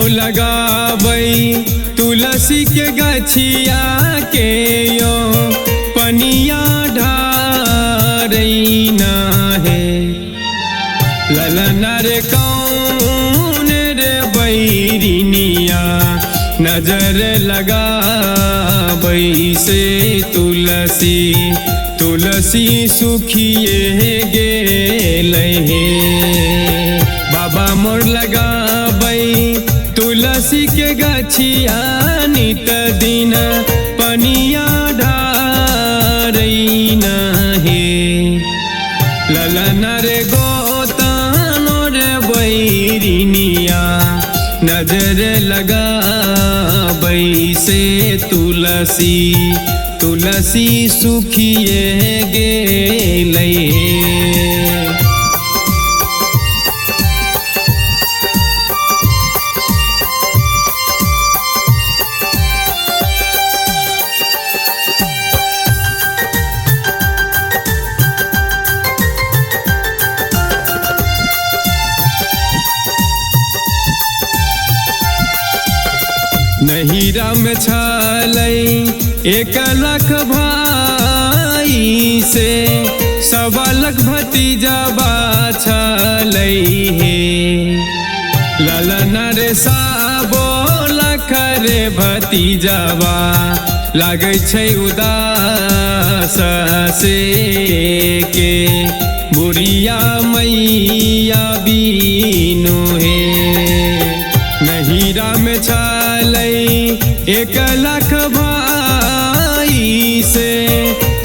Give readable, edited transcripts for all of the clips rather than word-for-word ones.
लगाबै तुलसी के गछिया के यो पनिया ढारैना है। ललना रे कौन रे बैरिनिया नजर लगाबै से तुलसी तुलसी सुखिए गेलै हे। बाबा मोर लगाबै तुलसी के गछिया नित दिन पनिया ढारैना हे। ललना रे गोतानो रे बैरिनिया नजर लगाबै से तुलसी तुलसी सुखिए गेलै हे। नहिरा में छलै 1 लाख भाई से 1.25 लाख भतीजबा छलै हे। ललना रे 1.25 लाख रे भतीजबा लागै छै उदास से के बुढ़िया मैया बीनु हे। नहिरा में छलै 1 लाख भाई से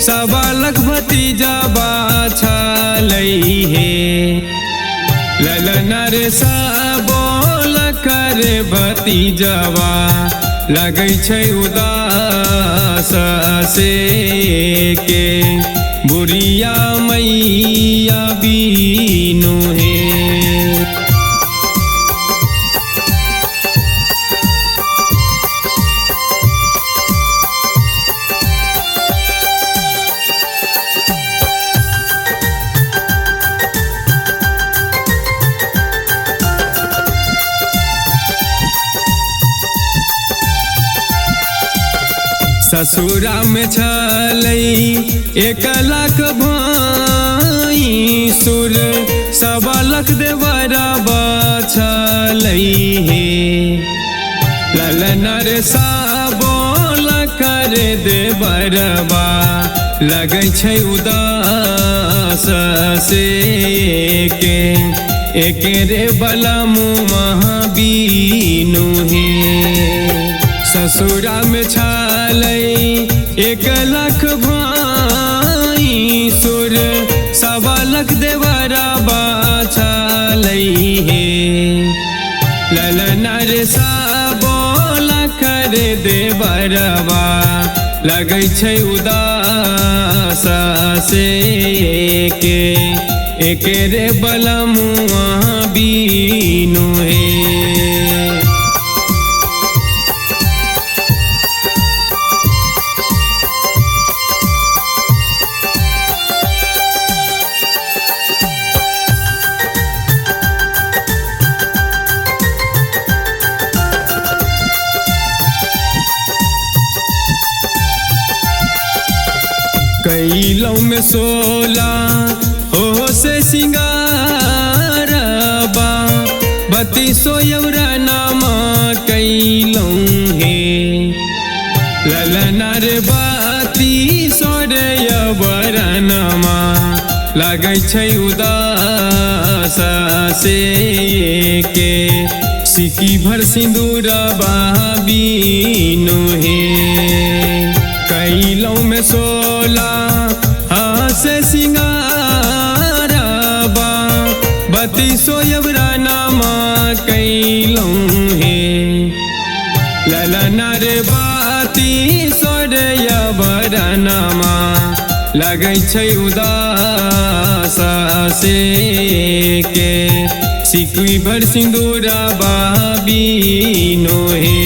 1.25 लाख भतीजबा छलै हे। ललना रे 1.25 लाख रे भतीजबा लागै छै उदास से के बुढ़िया मैया बीनु हे। ससुरा में छलै 1 लाख भाई सुर 1.25 लाख देवरबा छलै हे। ललना रे 1.25 लाख रे देवरबा लगै छै उदास से के एके रे बलमुआ बीनु हे। ससुरा में छलै 1 लाख भाई सुर 1.25 लाख देवरबा छलै हे। ललना रे 1.25 लाख रे देवरबा लगै छै उदास से के एके रे बलमुआ बीनु हे। कैलौ में 16 हो से सिंगारबा 32 यौरा नामा कैलौ हे। ललना रे 32 रे यौरा नामा लागै छै उदास से के सिक्की भर सिंदूरबा बीनु हे। कैलौ में 16 से सिंगारबा 32 यौरा नामा कैलौ हे। ललना रे 32 रे यौरा नामा लगै छै उदास से के सिक्की भर सिंदूरबा बीनु हे।